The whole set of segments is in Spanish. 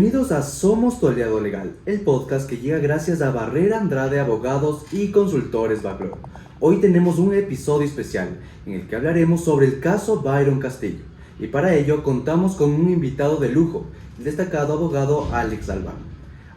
Bienvenidos a Somos tu aliado legal, el podcast que llega gracias a Barrera Andrade Abogados y Consultores Baclo. Hoy tenemos un episodio especial en el que hablaremos sobre el caso Byron Castillo, y para ello contamos con un invitado de lujo, el destacado abogado Alex Albán.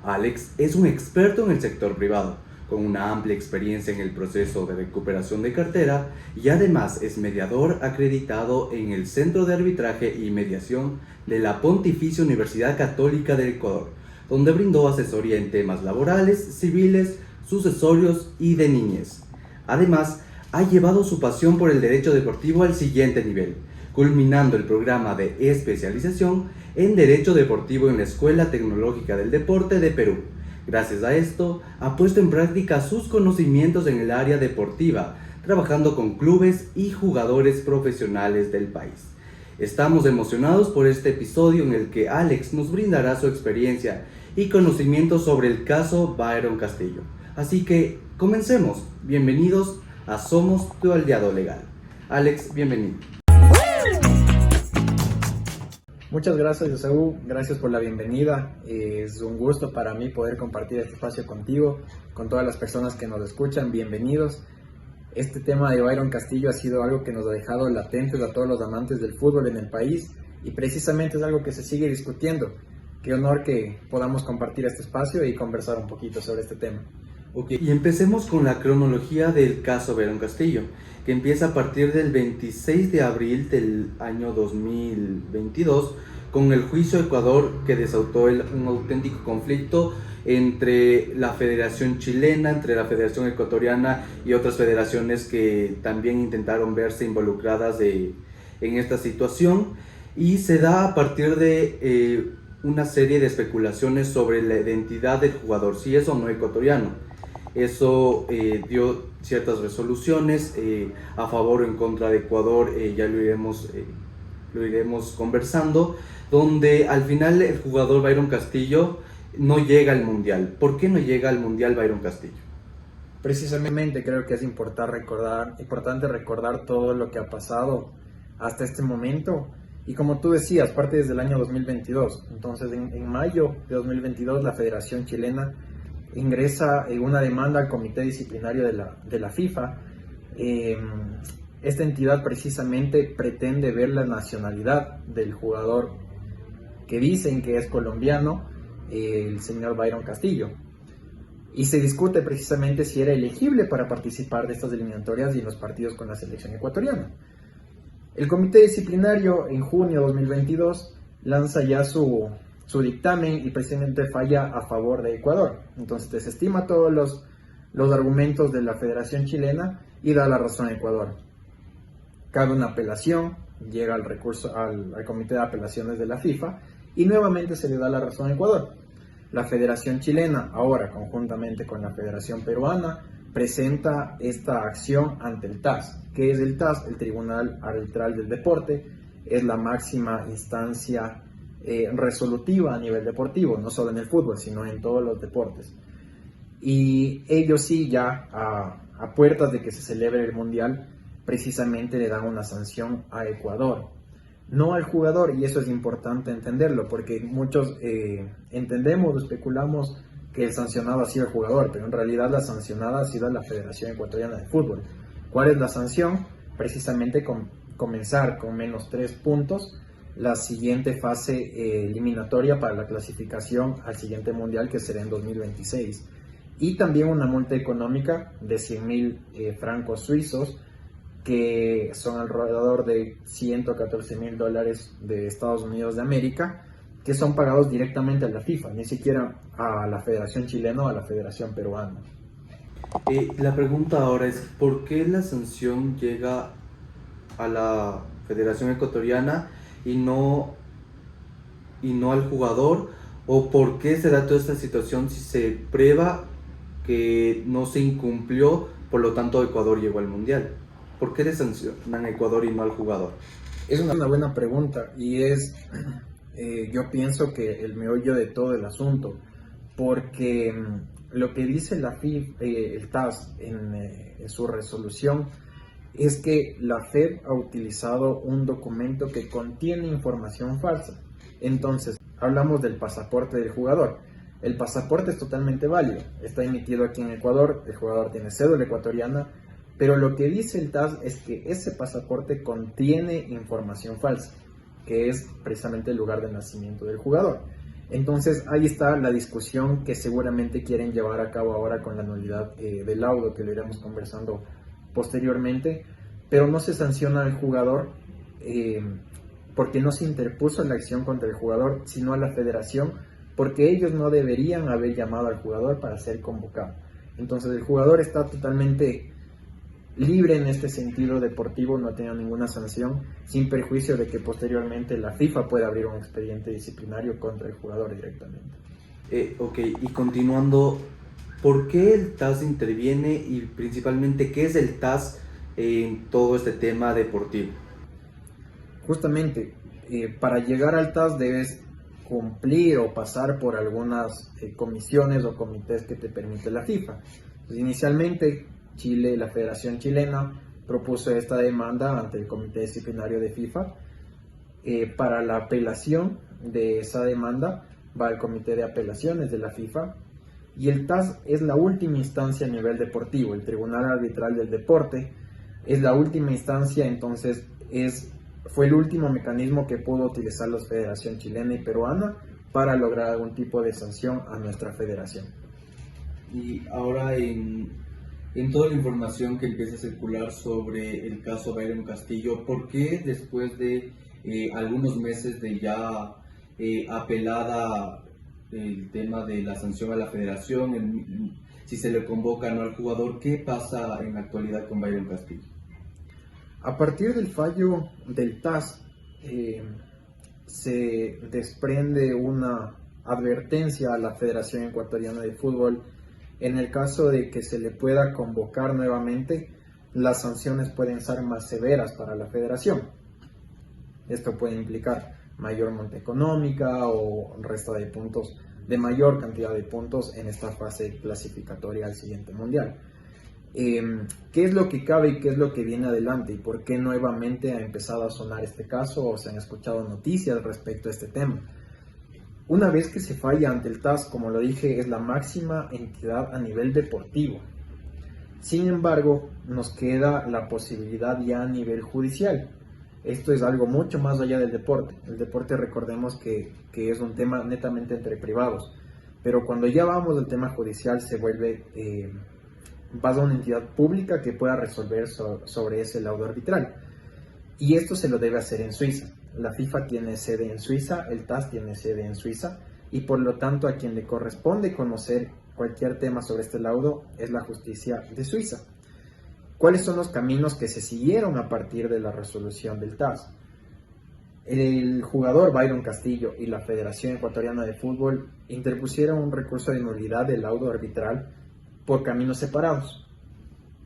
Alex es un experto en el sector privado, con una amplia experiencia en el proceso de recuperación de cartera y además es mediador acreditado en el Centro de Arbitraje y Mediación de la Pontificia Universidad Católica del Ecuador, donde brindó asesoría en temas laborales, civiles, sucesorios y de niñez. Además, ha llevado su pasión por el derecho deportivo al siguiente nivel, culminando el programa de especialización en Derecho Deportivo en la Escuela Tecnológica del Deporte de Perú. Gracias a esto, ha puesto en práctica sus conocimientos en el área deportiva, trabajando con clubes y jugadores profesionales del país. Estamos emocionados por este episodio en el que Alex nos brindará su experiencia y conocimientos sobre el caso Byron Castillo. Así que, comencemos. Bienvenidos a Somos tu aliado legal. Alex, bienvenido. Muchas gracias, Esaú. Gracias por la bienvenida. Es un gusto para mí poder compartir este espacio contigo, con todas las personas que nos escuchan. Bienvenidos. Este tema de Byron Castillo ha sido algo que nos ha dejado latentes a todos los amantes del fútbol en el país y precisamente es algo que se sigue discutiendo. Qué honor que podamos compartir este espacio y conversar un poquito sobre este tema. Okay. Y empecemos con la cronología del caso Byron Castillo, que empieza a partir del 26 de abril del año 2022 con el juicio a Ecuador que desautó un auténtico conflicto entre la Federación Chilena, entre la Federación Ecuatoriana y otras federaciones que también intentaron verse involucradas en esta situación, y se da a partir de una serie de especulaciones sobre la identidad del jugador, si es o no ecuatoriano. Eso dio ciertas resoluciones a favor o en contra de Ecuador, ya lo iremos conversando, donde al final el jugador Byron Castillo no llega al Mundial. ¿Por qué no llega al Mundial Byron Castillo? Precisamente creo que es importante recordar todo lo que ha pasado hasta este momento. Y como tú decías, parte desde el año 2022. Entonces, en mayo de 2022, la Federación Chilena ingresa una demanda al Comité Disciplinario de la FIFA. Esta entidad precisamente pretende ver la nacionalidad del jugador que dicen que es colombiano, el señor Byron Castillo. Y se discute precisamente si era elegible para participar de estas eliminatorias y en los partidos con la selección ecuatoriana. El Comité Disciplinario en junio de 2022 lanza ya su dictamen y precisamente falla a favor de Ecuador. Entonces desestima todos los argumentos de la Federación Chilena y da la razón a Ecuador. Cabe una apelación, llega el recurso al Comité de Apelaciones de la FIFA y nuevamente se le da la razón a Ecuador. La Federación Chilena, ahora conjuntamente con la Federación Peruana, presenta esta acción ante el TAS. ¿Qué es el TAS? El Tribunal Arbitral del Deporte. Es la máxima instancia resolutiva a nivel deportivo, no solo en el fútbol, sino en todos los deportes. Y ellos sí, ya a puertas de que se celebre el Mundial, precisamente le dan una sanción a Ecuador, no al jugador, y eso es importante entenderlo, porque muchos entendemos o especulamos que el sancionado ha sido el jugador, pero en realidad la sancionada ha sido la Federación Ecuatoriana de Fútbol. ¿Cuál es la sanción? Precisamente comenzar con -3 puntos la siguiente fase eliminatoria para la clasificación al siguiente mundial, que será en 2026, y también una multa económica de 100.000 francos suizos, que son alrededor de $114.000 de Estados Unidos de América, que son pagados directamente a la FIFA, ni siquiera a la Federación Chilena o a la Federación Peruana. La pregunta ahora es, ¿por qué la sanción llega a la Federación Ecuatoriana y no al jugador? ¿O por qué se da toda esta situación si se prueba que no se incumplió, por lo tanto Ecuador llegó al Mundial? ¿Por qué le sancionan a Ecuador y no al jugador? Es una buena pregunta y yo pienso que el meollo de todo el asunto, porque lo que dice la FIFA, el TAS en su resolución, es que la FED ha utilizado un documento que contiene información falsa. Entonces, hablamos del pasaporte del jugador. El pasaporte es totalmente válido, está emitido aquí en Ecuador, el jugador tiene cédula ecuatoriana, pero lo que dice el TAS es que ese pasaporte contiene información falsa, que es precisamente el lugar de nacimiento del jugador. Entonces ahí está la discusión que seguramente quieren llevar a cabo ahora con la nulidad del laudo, que lo iremos conversando posteriormente, pero no se sanciona al jugador porque no se interpuso la acción contra el jugador, sino a la federación, porque ellos no deberían haber llamado al jugador para ser convocado. Entonces el jugador está totalmente libre en este sentido deportivo, no ha tenido ninguna sanción, sin perjuicio de que posteriormente la FIFA pueda abrir un expediente disciplinario contra el jugador directamente. Ok, y continuando, ¿por qué el TAS interviene y principalmente qué es el TAS en todo este tema deportivo? Justamente, para llegar al TAS debes cumplir o pasar por algunas comisiones o comités que te permite la FIFA. Pues inicialmente Chile, la Federación Chilena, propuso esta demanda ante el Comité Disciplinario de FIFA. Para la apelación de esa demanda va el Comité de Apelaciones de la FIFA, y el TAS es la última instancia a nivel deportivo. El Tribunal Arbitral del Deporte es la última instancia, entonces fue el último mecanismo que pudo utilizar la Federación Chilena y Peruana para lograr algún tipo de sanción a nuestra federación. Y ahora en toda la información que empieza a circular sobre el caso Byron Castillo, ¿por qué después de algunos meses de ya apelada el tema de la sanción a la federación, si se le convoca o no al jugador, qué pasa en la actualidad con Byron Castillo? A partir del fallo del TAS, se desprende una advertencia a la Federación Ecuatoriana de Fútbol. En el caso de que se le pueda convocar nuevamente, las sanciones pueden ser más severas para la federación. Esto puede implicar mayor multa económica o resta de puntos, de mayor cantidad de puntos en esta fase clasificatoria al siguiente mundial. ¿Qué es lo que cabe y qué es lo que viene adelante? ¿Y por qué nuevamente ha empezado a sonar este caso o se han escuchado noticias respecto a este tema? Una vez que se falla ante el TAS, como lo dije, es la máxima entidad a nivel deportivo. Sin embargo, nos queda la posibilidad ya a nivel judicial. Esto es algo mucho más allá del deporte. El deporte, recordemos que es un tema netamente entre privados. Pero cuando ya vamos al tema judicial, se vuelve vas a una entidad pública que pueda resolver sobre ese laudo arbitral. Y esto se lo debe hacer en Suiza. La FIFA tiene sede en Suiza, el TAS tiene sede en Suiza, y por lo tanto a quien le corresponde conocer cualquier tema sobre este laudo es la justicia de Suiza. ¿Cuáles son los caminos que se siguieron a partir de la resolución del TAS? El jugador Byron Castillo y la Federación Ecuatoriana de Fútbol interpusieron un recurso de nulidad del laudo arbitral por caminos separados,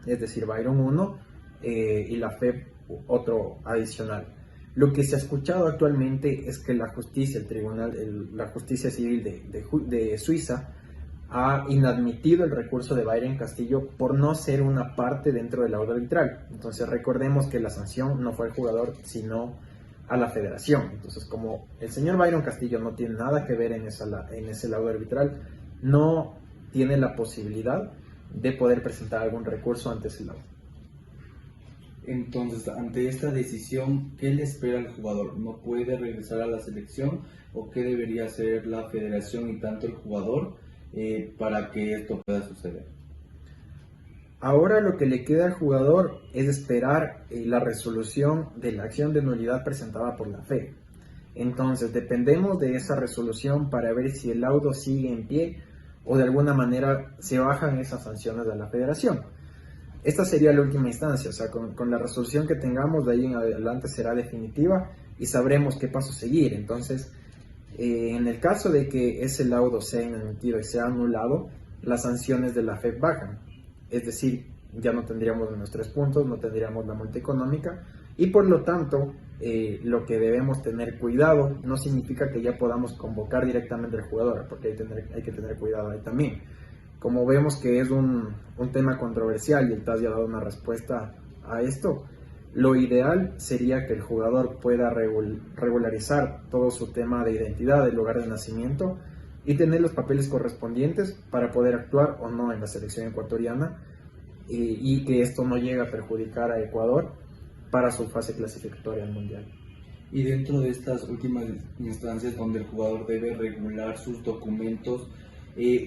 es decir, Byron 1 y la FEP otro adicional. Lo que se ha escuchado actualmente es que la justicia, la justicia civil de Suiza ha inadmitido el recurso de Byron Castillo por no ser una parte dentro del laudo arbitral. Entonces recordemos que la sanción no fue al jugador, sino a la federación. Entonces, como el señor Byron Castillo no tiene nada que ver en ese laudo arbitral, no tiene la posibilidad de poder presentar algún recurso ante ese laudo. Entonces, ante esta decisión, ¿qué le espera al jugador? ¿No puede regresar a la selección? ¿O qué debería hacer la federación y tanto el jugador para que esto pueda suceder? Ahora lo que le queda al jugador es esperar la resolución de la acción de nulidad presentada por la FE. Entonces, dependemos de esa resolución para ver si el laudo sigue en pie o de alguna manera se bajan esas sanciones de la federación. Esta sería la última instancia, o sea, con la resolución que tengamos de ahí en adelante será definitiva y sabremos qué paso seguir. Entonces, en el caso de que ese laudo sea inadmitido y sea anulado, las sanciones de la FEP bajan. Es decir, ya no tendríamos los 3 puntos, no tendríamos la multa económica y por lo tanto lo que debemos tener cuidado no significa que ya podamos convocar directamente al jugador, porque hay que tener cuidado ahí también. Como vemos que es un tema controversial y el TAS ya ha dado una respuesta a esto, Lo ideal sería que el jugador pueda regularizar todo su tema de identidad, el lugar de nacimiento, y tener los papeles correspondientes para poder actuar o no en la selección ecuatoriana, y que esto no llegue a perjudicar a Ecuador para su fase clasificatoria al Mundial. Y dentro de estas últimas instancias donde el jugador debe regular sus documentos,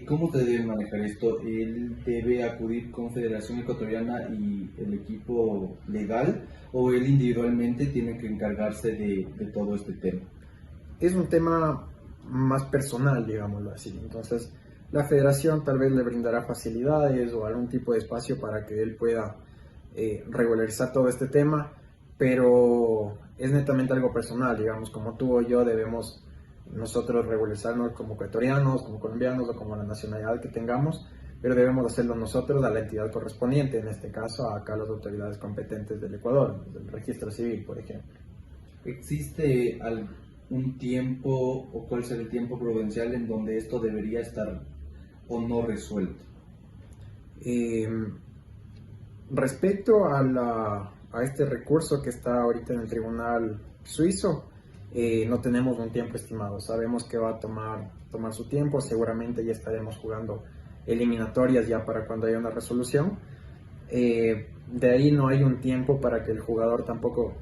¿cómo se debe manejar esto? ¿Él debe acudir con Federación Ecuatoriana y el equipo legal, o él individualmente tiene que encargarse de todo este tema? Es un tema más personal, digámoslo así. Entonces, la federación tal vez le brindará facilidades o algún tipo de espacio para que él pueda regularizar todo este tema, pero es netamente algo personal, digamos, como tú o yo debemos nosotros regularizarnos como ecuatorianos, como colombianos o como la nacionalidad que tengamos, pero debemos hacerlo nosotros a la entidad correspondiente, en este caso acá las autoridades competentes del Ecuador, del registro civil, por ejemplo. ¿Existe algún tiempo o cuál será el tiempo prudencial en donde esto debería estar o no resuelto? Respecto a este recurso que está ahorita en el tribunal suizo, no tenemos un tiempo estimado. Sabemos que va a tomar su tiempo, seguramente ya estaremos jugando eliminatorias ya para cuando haya una resolución. De ahí no hay un tiempo para que el jugador tampoco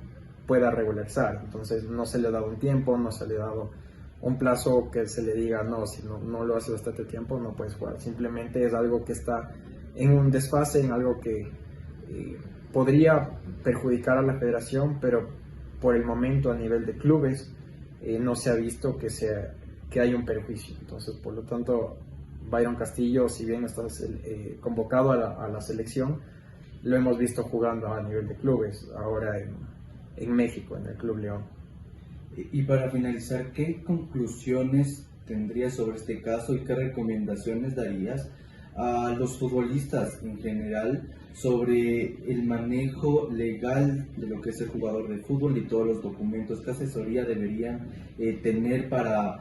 pueda regularizar, entonces no se le ha dado un tiempo, no se le ha dado un plazo que se le diga no, si no lo haces hasta este tiempo no puedes jugar. Simplemente es algo que está en un desfase, en algo que podría perjudicar a la federación, pero por el momento a nivel de clubes no se ha visto que hay un perjuicio. Entonces, por lo tanto, Byron Castillo, si bien está convocado a la selección, lo hemos visto jugando a nivel de clubes, ahora en México, en el Club León. Y para finalizar, ¿qué conclusiones tendrías sobre este caso y qué recomendaciones darías a los futbolistas en general sobre el manejo legal de lo que es el jugador de fútbol y todos los documentos? ¿Qué asesoría deberían tener para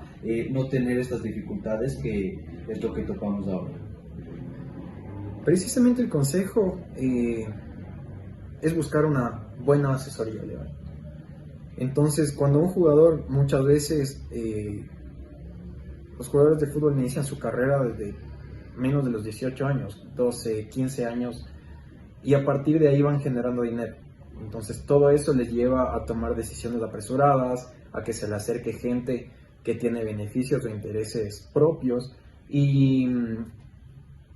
no tener estas dificultades que es lo que topamos ahora? Precisamente el consejo es buscar una buena asesoría legal. Entonces, cuando un jugador, muchas veces los jugadores de fútbol inician su carrera desde menos de los 18 años, 12, 15 años, y a partir de ahí van generando dinero. Entonces todo eso les lleva a tomar decisiones apresuradas, a que se le acerque gente que tiene beneficios o intereses propios y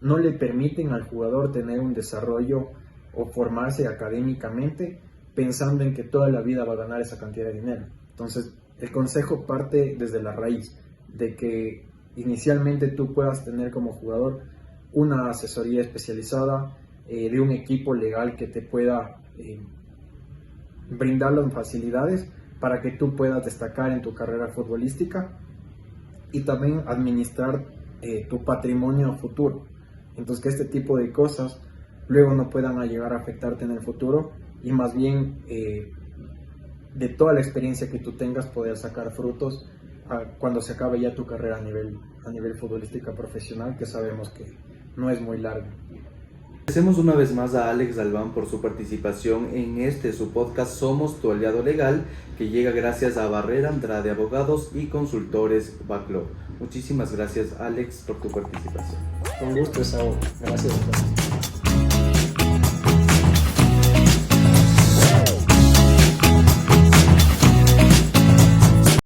no le permiten al jugador tener un desarrollo o formarse académicamente pensando en que toda la vida va a ganar esa cantidad de dinero. Entonces el consejo parte desde la raíz, de que inicialmente tú puedas tener como jugador una asesoría especializada de un equipo legal que te pueda brindar las facilidades para que tú puedas destacar en tu carrera futbolística y también administrar tu patrimonio futuro. Entonces que este tipo de cosas luego no puedan llegar a afectarte en el futuro y más bien de toda la experiencia que tú tengas poder sacar frutos cuando se acabe ya tu carrera a nivel futbolística profesional, que sabemos que no es muy larga. Agradecemos una vez más a Alex Galván por su participación en su podcast Somos tu aliado legal, que llega gracias a Barrera Andrade Abogados y Consultores Baclo. Muchísimas gracias, Alex, por tu participación. Con gusto, Saúl. Gracias.